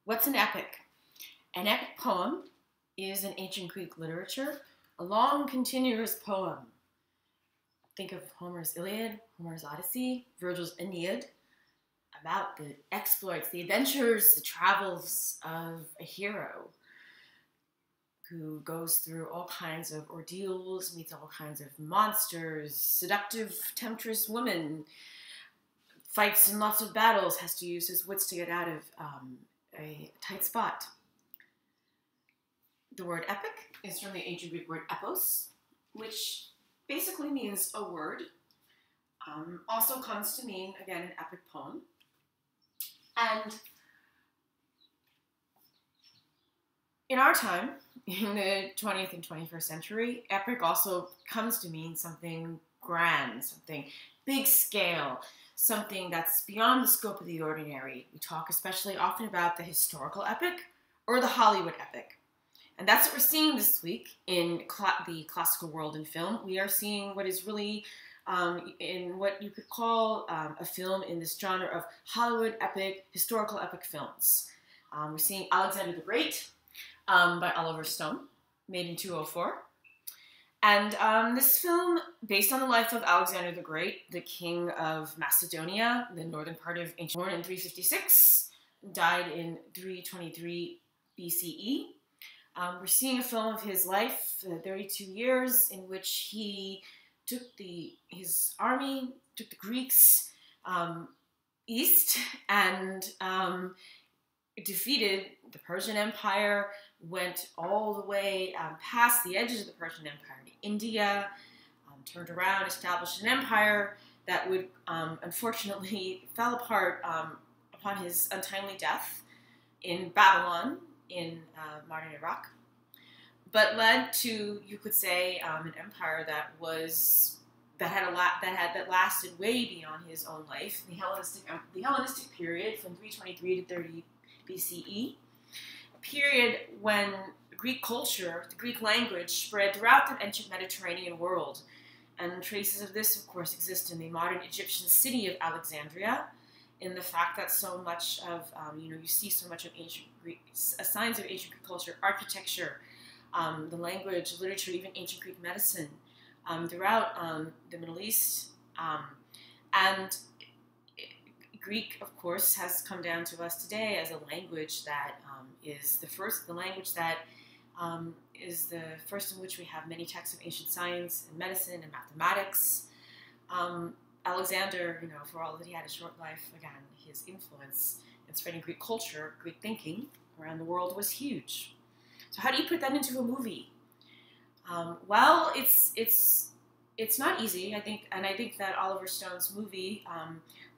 What's an epic? An epic poem is in ancient Greek literature a long, continuous poem. Think of Homer's Iliad, Homer's Odyssey, Virgil's Aeneid, about the exploits, the adventures, the travels of a hero who goes through all kinds of ordeals, meets all kinds of monsters, seductive, temptress women, fights in lots of battles, has to use his wits to get out of a tight spot. The word epic is from the ancient Greek word epos, which basically means a word. Also comes to mean, again, an epic poem. And in our time, in the 20th and 21st century, epic also comes to mean something grand, something big scale, something that's beyond the scope of the ordinary. We talk especially often about the historical epic or the Hollywood epic. And that's what we're seeing this week in the classical world in film. We are seeing what is really in what you could call a film in this genre of Hollywood epic, historical epic films. We're seeing Alexander the Great by Oliver Stone, made in 2004. And this film, based on the life of Alexander the Great, the king of Macedonia, the northern part of ancient, born in 356, died in 323 BCE. We're seeing a film of his life, 32 years, in which he took his army, took the Greeks east, and defeated the Persian Empire, went all the way past the edges of the Persian Empire to India, turned around, established an empire that would unfortunately fell apart upon his untimely death in Babylon, in modern Iraq, but led to, you could say, an empire that lasted way beyond his own life. The Hellenistic period from 323 to 30 BCE, a period when Greek culture, the Greek language, spread throughout the ancient Mediterranean world, and traces of this, of course, exist in the modern Egyptian city of Alexandria, in the fact that so much of, you see so much of ancient Greek, signs of ancient Greek culture, architecture, the language, literature, even ancient Greek medicine, throughout the Middle East. And Greek, of course, has come down to us today as a language that is the first in which we have many texts of ancient science and medicine and mathematics. Alexander, for all that he had a short life, again, his influence in spreading Greek culture, Greek thinking around the world was huge. So how do you put that into a movie? Well, it's not easy, I think, and I think that Oliver Stone's movie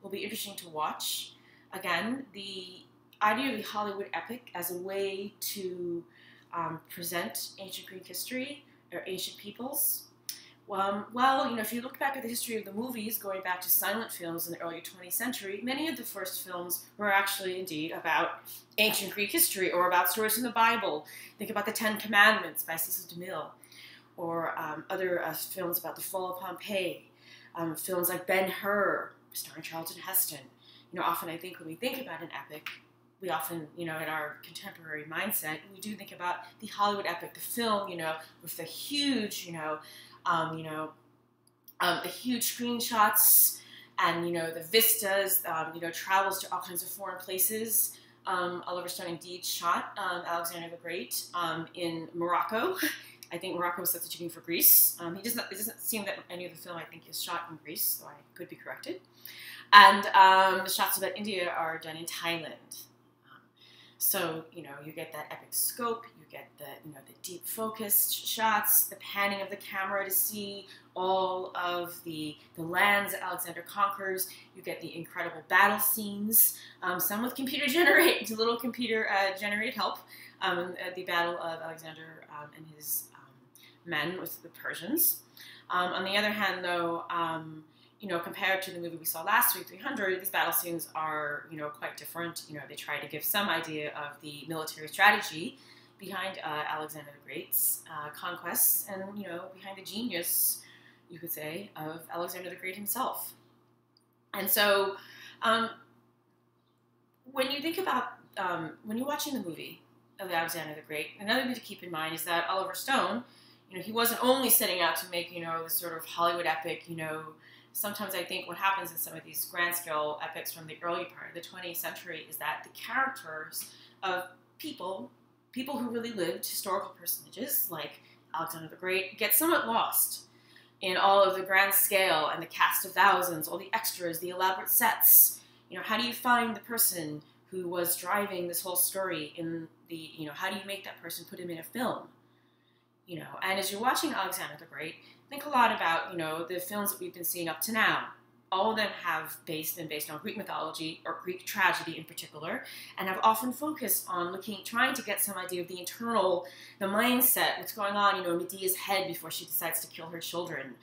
will be interesting to watch. Again, the idea of the Hollywood epic as a way to present ancient Greek history or ancient peoples. Well, if you look back at the history of the movies, going back to silent films in the early 20th century, many of the first films were actually indeed about ancient Greek history or about stories from the Bible. Think about the Ten Commandments by Cecil DeMille, or other films about the fall of Pompeii, films like Ben-Hur, starring Charlton Heston. Often I think when we think about an epic, we often, in our contemporary mindset, we do think about the Hollywood epic, the film, with the huge, the huge screenshots and, the vistas, travels to all kinds of foreign places. Oliver Stone indeed shot Alexander the Great in Morocco. I think Morocco was substituting for Greece. It doesn't seem that any of the film, I think, is shot in Greece, so I could be corrected. And the shots about India are done in Thailand. So, you get that epic scope, you get the deep focused shots, the panning of the camera to see all of the lands that Alexander conquers. You get the incredible battle scenes, some with little computer generated help, at the Battle of Alexander and his men with the Persians. On the other hand, though, compared to the movie we saw last week, 300, these battle scenes are, quite different. They try to give some idea of the military strategy behind Alexander the Great's conquests and, behind the genius, you could say, of Alexander the Great himself. And so when you think about when you're watching the movie of Alexander the Great, another thing to keep in mind is that Oliver Stone, he wasn't only setting out to make, this sort of Hollywood epic, sometimes I think what happens in some of these grand scale epics from the early part of the 20th century is that the characters of people who really lived, historical personages like Alexander the Great, get somewhat lost in all of the grand scale and the cast of thousands, all the extras, the elaborate sets. How do you find the person who was driving this whole story in the, how do you make that person, put him in a film? And as you're watching Alexander the Great, think a lot about, the films that we've been seeing up to now. All of them have been based on Greek mythology or Greek tragedy in particular, and have often focused on trying to get some idea of the mindset, what's going on, in Medea's head before she decides to kill her children.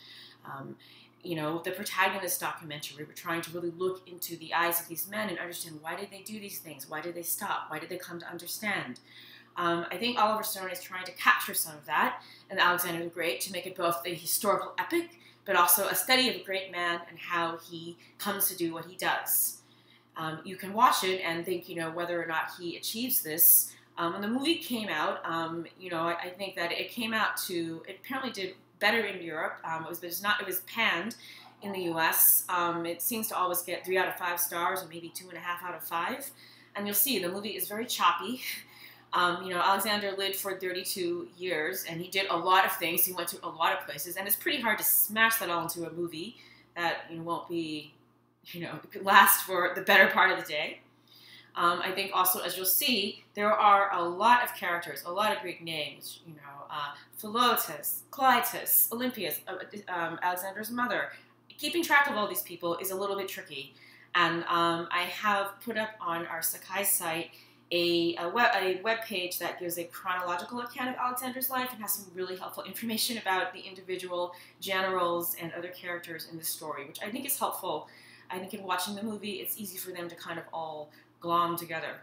The protagonist documentary, we're trying to really look into the eyes of these men and understand, why did they do these things? Why did they stop? Why did they come to understand? I think Oliver Stone is trying to capture some of that in Alexander the Great to make it both a historical epic, but also a study of a great man and how he comes to do what he does. You can watch it and think, whether or not he achieves this. When the movie came out, I think that it apparently did better in Europe. It was panned in the U.S. It seems to always get 3 out of 5 stars, or maybe 2.5 out of 5. And you'll see the movie is very choppy. Alexander lived for 32 years, and he did a lot of things. He went to a lot of places, and it's pretty hard to smash that all into a movie that won't be, last for the better part of the day. I think also, as you'll see, there are a lot of characters, a lot of Greek names, Philotas, Clytus, Olympias, Alexander's mother. Keeping track of all these people is a little bit tricky, and I have put up on our Sakai site a web page that gives a chronological account of Alexander's life and has some really helpful information about the individual generals and other characters in the story, which I think is helpful. I think in watching the movie, it's easy for them to kind of all glom together.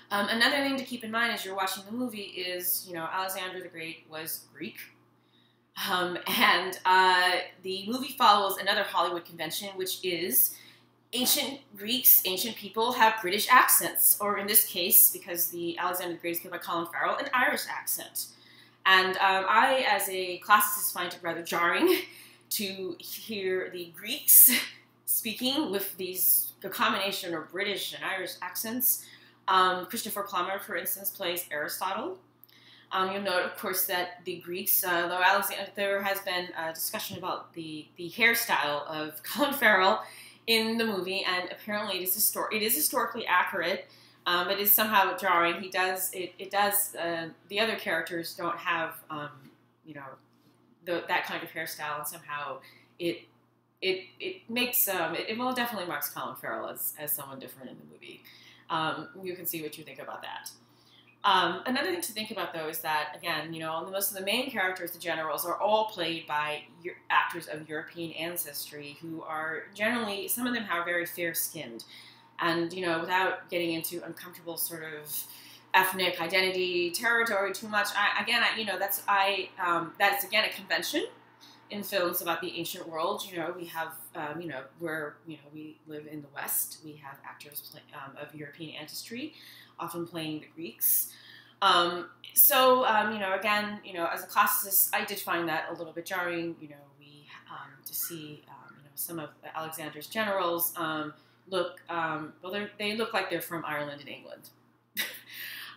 Another thing to keep in mind as you're watching the movie is, Alexander the Great was Greek. And the movie follows another Hollywood convention, which is ancient Greeks, ancient people have British accents, or in this case, because the Alexander the Great is played by Colin Farrell, an Irish accent. And I, as a classicist, find it rather jarring to hear the Greeks speaking with a combination of British and Irish accents. Christopher Plummer, for instance, plays Aristotle. You'll note, of course, that the Greeks, though there has been a discussion about the hairstyle of Colin Farrell in the movie, and apparently it is historically accurate, but is somehow jarring. The other characters don't have, that kind of hairstyle, and somehow it definitely marks Colin Farrell as someone different in the movie. You can see what you think about that. Another thing to think about, though, is that, again, most of the main characters, the generals, are all played by actors of European ancestry who are generally, some of them are very fair-skinned. And, without getting into uncomfortable sort of ethnic identity territory too much, that's again, a convention in films about the ancient world. We have, where, we live in the West, we have actors of European ancestry, often playing the Greeks. Again, as a classicist, I did find that a little bit jarring, to see, some of Alexander's generals they look like they're from Ireland and England.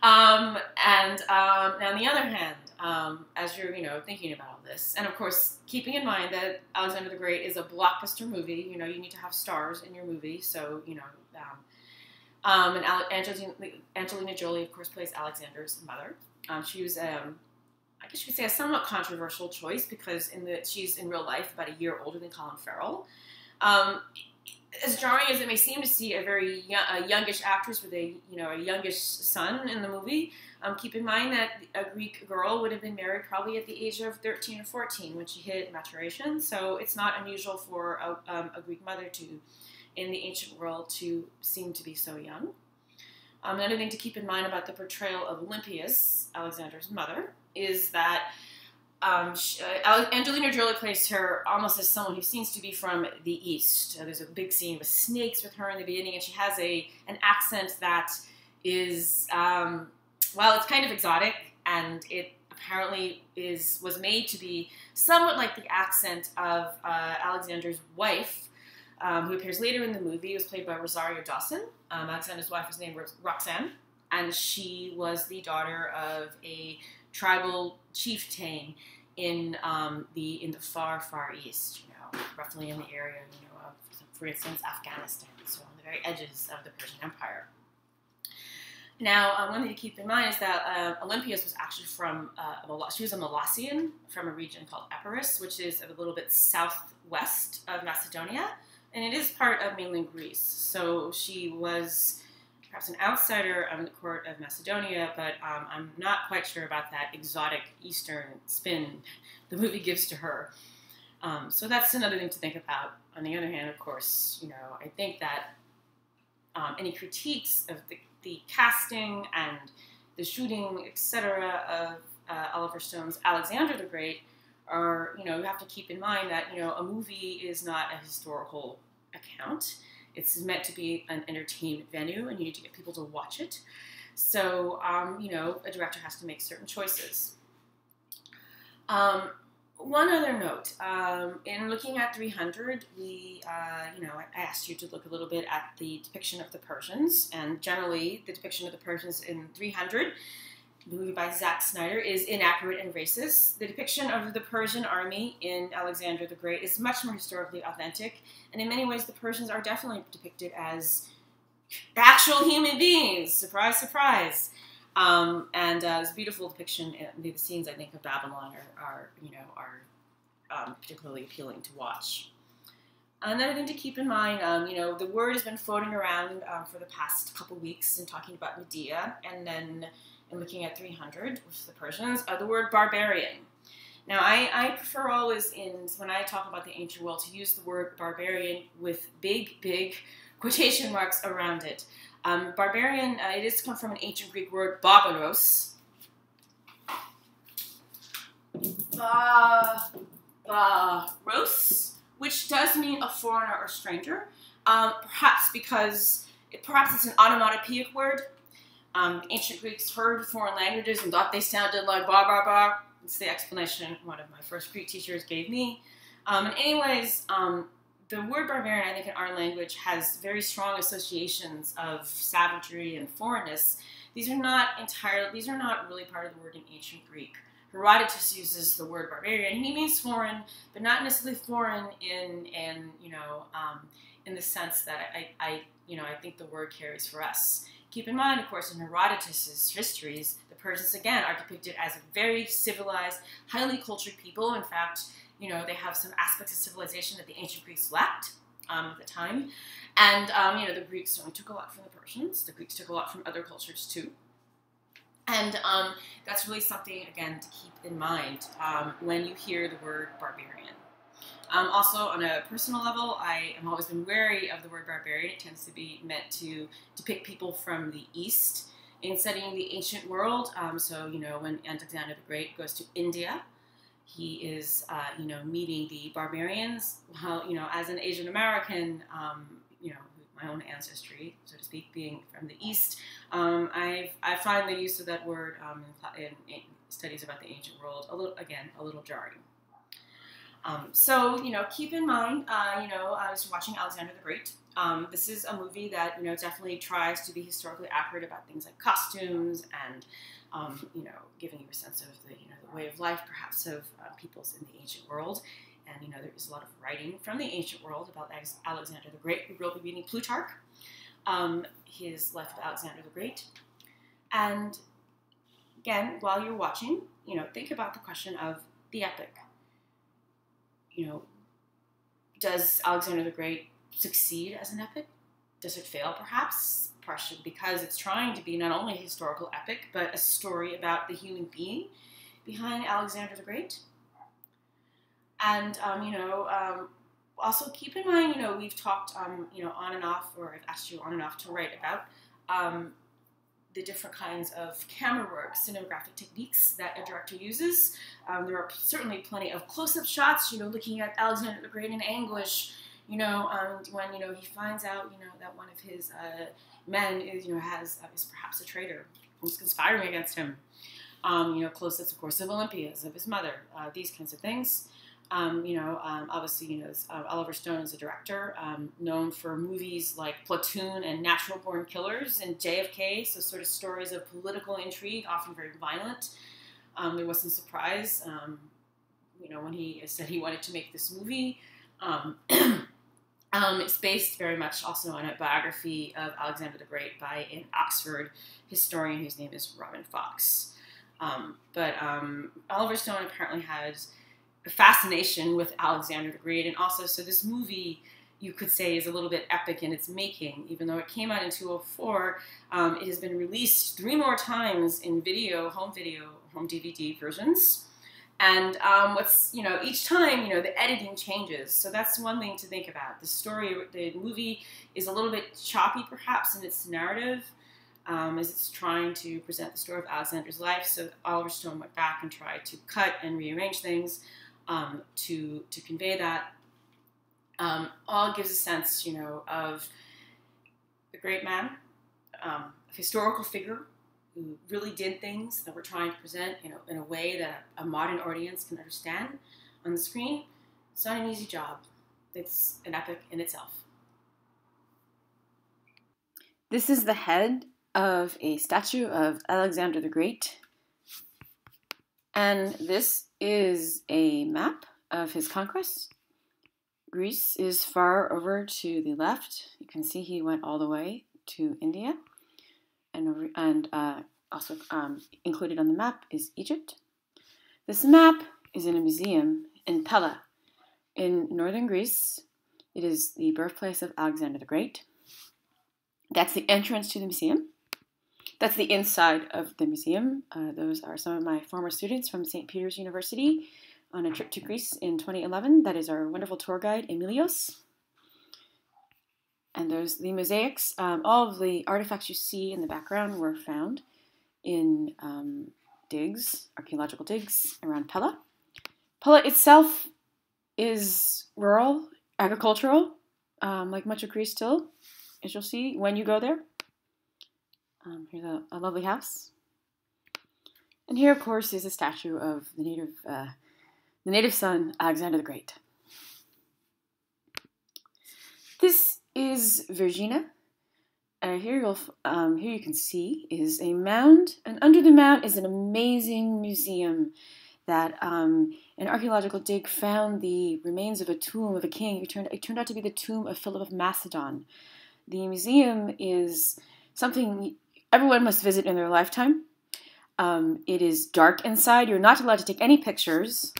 Now on the other hand, as you're, thinking about all this, and of course, keeping in mind that Alexander the Great is a blockbuster movie, you need to have stars in your movie, so, and Angelina Jolie, of course, plays Alexander's mother. She was, I guess you could say, a somewhat controversial choice because she's in real life about a year older than Colin Farrell. As jarring as it may seem to see a very youngish actress with a youngish son in the movie, keep in mind that a Greek girl would have been married probably at the age of 13 or 14 when she hit maturation. So it's not unusual for a Greek mother in the ancient world to seem to be so young. Another thing to keep in mind about the portrayal of Olympias, Alexander's mother, is that Angelina Jolie plays her almost as someone who seems to be from the East. There's a big scene with snakes with her in the beginning, and she has an accent that is, well, it's kind of exotic, and it apparently was made to be somewhat like the accent of Alexander's wife, who appears later in the movie. It was played by Rosario Dawson. Alexander's wife was named Roxanne, and she was the daughter of a tribal chieftain in the far east, roughly in the area, of, for instance, Afghanistan, so on the very edges of the Persian Empire. Now, one thing to keep in mind is that Olympias was actually from, she was a Molossian from a region called Epirus, which is a little bit southwest of Macedonia, and it is part of mainland Greece. So she was perhaps an outsider on the court of Macedonia, but I'm not quite sure about that exotic Eastern spin the movie gives to her. So that's another thing to think about. On the other hand, of course, I think that any critiques of the casting and the shooting, etc., of Oliver Stone's Alexander the Great are, you have to keep in mind that, a movie is not a historical account. It's meant to be an entertainment venue, and you need to get people to watch it. So, a director has to make certain choices. One other note, in looking at 300, I asked you to look a little bit at the depiction of the Persians, and generally the depiction of the Persians in 300, the movie by Zack Snyder, is inaccurate and racist. The depiction of the Persian army in Alexander the Great is much more historically authentic, and in many ways the Persians are definitely depicted as actual human beings. Surprise, surprise. And it's a beautiful depiction. The scenes, I think, of Babylon are particularly appealing to watch. Another thing to keep in mind, the word has been floating around for the past couple weeks in talking about Medea, and then in looking at 300 with the Persians, the word barbarian. Now, I prefer always, when I talk about the ancient world, to use the word barbarian with big quotation marks around it. Barbarian, it does come from an ancient Greek word, barbaros. Barbaros, which does mean a foreigner or stranger. Perhaps because, it's an onomatopoeic word. Ancient Greeks heard foreign languages and thought they sounded like bar, bar, bar. It's the explanation one of my first Greek teachers gave me. Anyways, the word barbarian, I think, in our language has very strong associations of savagery and foreignness. These are not really part of the word in ancient Greek. Herodotus uses the word barbarian. He means foreign, but not necessarily foreign in the sense that I think the word carries for us. Keep in mind, of course, in Herodotus's histories, the Persians, again, are depicted as a very civilized, highly cultured people. In fact, they have some aspects of civilization that the ancient Greeks lacked at the time. And, the Greeks certainly took a lot from the Persians. The Greeks took a lot from other cultures, too. And that's really something, again, to keep in mind when you hear the word barbarian. Also, on a personal level, I have always been wary of the word barbarian. It tends to be meant to depict people from the East in studying the ancient world. So, when Alexander the Great goes to India, he is, meeting the barbarians. Well, as an Asian American, my own ancestry, so to speak, being from the East, I find the use of that word in studies about the ancient world a little jarring. So, keep in mind, I was watching Alexander the Great. This is a movie that, definitely tries to be historically accurate about things like costumes and, giving you a sense of the way of life, perhaps, of peoples in the ancient world. And, there is a lot of writing from the ancient world about Alexander the Great. We will be reading Plutarch, his life of Alexander the Great. And, again, while you're watching, think about the question of the epic. Does Alexander the Great succeed as an epic? Does it fail, perhaps? Partially because it's trying to be not only a historical epic, but a story about the human being behind Alexander the Great. And, also keep in mind, we've talked, on and off, or I've asked you on and off to write about the different kinds of camera work, cinematographic techniques that a director uses. There are certainly plenty of close-up shots, looking at Alexander the Great in anguish, when, he finds out, that one of his men is, is perhaps a traitor who's conspiring against him. Close-ups, of course, of Olympias, of his mother, these kinds of things. Obviously, Oliver Stone is a director, known for movies like Platoon and Natural Born Killers and JFK, so sort of stories of political intrigue, often very violent. There was some surprise, when he said he wanted to make this movie. It's based very much also on a biography of Alexander the Great by an Oxford historian whose name is Robin Fox. But Oliver Stone apparently has a fascination with Alexander the Great, and also, so this movie, you could say, is a little bit epic in its making. Even though it came out in 2004, it has been released 3 more times in home DVD versions. And each time, the editing changes. So that's one thing to think about. The movie is a little bit choppy, perhaps, in its narrative, as it's trying to present the story of Alexander's life. So Oliver Stone went back and tried to cut and rearrange things to convey that. All gives a sense, of a great man, a historical figure who really did things that we're trying to present, in a way that a modern audience can understand on the screen. It's not an easy job. It's an epic in itself. This is the head of a statue of Alexander the Great. And this is a map of his conquests. Greece is far over to the left. You can see he went all the way to India. And also included on the map is Egypt. This map is in a museum in Pella in northern Greece. It is the birthplace of Alexander the Great. That's the entrance to the museum. That's the inside of the museum. Those are some of my former students from St. Peter's University on a trip to Greece in 2011. That is our wonderful tour guide, Emilios. And there's the mosaics. All of the artifacts you see in the background were found in archaeological digs around Pella. Pella itself is rural, agricultural, like much of Greece still, as you'll see when you go there. Here's a lovely house. And here, of course, is a statue of the native son, Alexander the Great. This is Vergina. Here you can see is a mound, and under the mound is an amazing museum that an archaeological dig found the remains of a tomb of a king. It turned out to be the tomb of Philip of Macedon. The museum is something everyone must visit in their lifetime. It is dark inside. You're not allowed to take any pictures.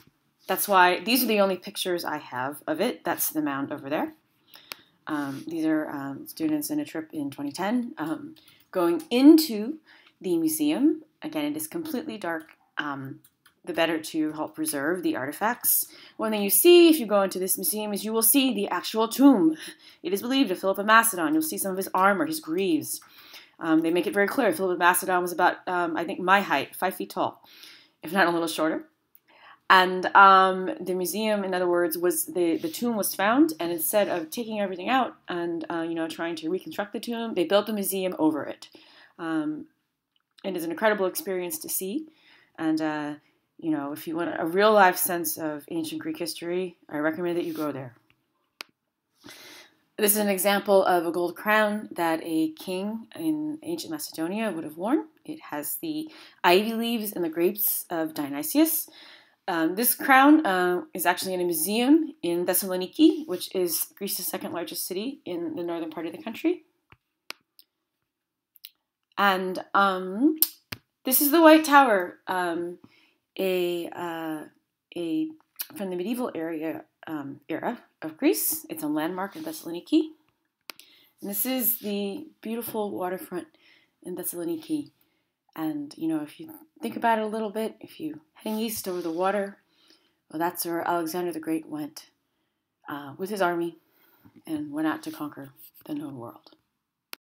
That's why these are the only pictures I have of it. That's the mound over there. These are students in a trip in 2010 going into the museum. Again, it is completely dark, the better to help preserve the artifacts. One thing you see if you go into this museum is you will see the actual tomb. It is believed of Philip of Macedon. You'll see some of his armor, his greaves. They make it very clear Philip of Macedon was about, I think, my height, 5 feet tall, if not a little shorter. And the museum, in other words, was the tomb was found, and instead of taking everything out and trying to reconstruct the tomb, they built the museum over it. It is an incredible experience to see, and if you want a real life sense of ancient Greek history, I recommend that you go there. This is an example of a gold crown that a king in ancient Macedonia would have worn. It has the ivy leaves and the grapes of Dionysius. This crown is actually in a museum in Thessaloniki, which is Greece's second largest city in the northern part of the country. And this is the White Tower, from the medieval era of Greece. It's a landmark in Thessaloniki. And this is the beautiful waterfront in Thessaloniki. And, if you think about it a little bit, if you're heading east over the water, well, that's where Alexander the Great went with his army and went out to conquer the known world.